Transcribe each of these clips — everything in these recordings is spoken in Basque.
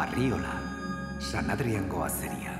Barriola, San Adriango azeria.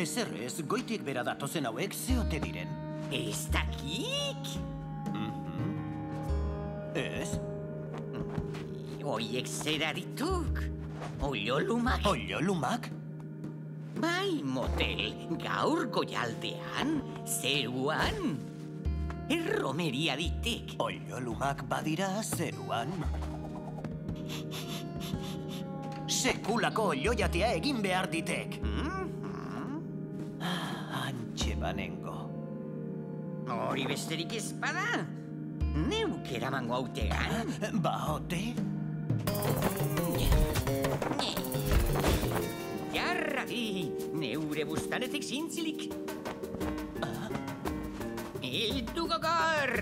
Ezer ez, goitik bera datozen hauek zeote diren. Ez dakik? Ez? Oiek zera dituk? Oiolumak? Oiolumak? Bai, motel, gaur goialdean, zeruan. Erromeria ditek. Oiolumak badira zeruan. Sekulako oioiatea egin behar ditek. Antxe banengo. Hori besterik ez bada? Neuk eramango hautegan? Ba, ote? Jarradi, neure bustanetik zintzilik. Hildu gogor!